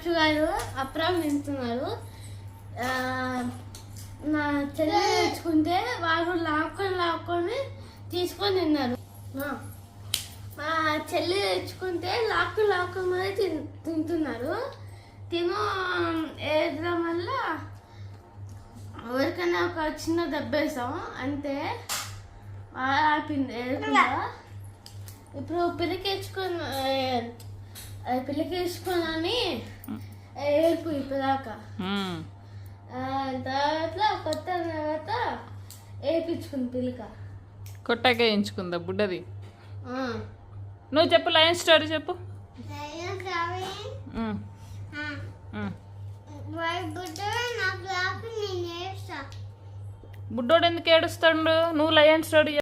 అచ్చు గారు అప్రాం తింటున్నారు. నా చెల్లి తెచ్చుకుంటే వాళ్ళు లాక్కొని తీసుకొని తిన్నారు. మా చెల్లి తెచ్చుకుంటే లాక్కొని మరి తింటున్నారు. వేయడం వల్ల ఎవరికైనా ఒక చిన్న దెబ్బేసాం అంతే. ఆపింది వేయకుండా. ఇప్పుడు పిల్లకేసుకొని ఏర్పు ఇప్పదాకా తర్వాత కొత్త తర్వాత వేయించుకుంది పిల్లక. కొట్టాక వేయించుకుందా బుడ్డది? నువ్వు చెప్పు, లయన్ స్టోరీ చెప్పు. బుడ్డోడు ఎందుకు ఏడుస్తాడు? నువ్వు లయన్ స్టోరీ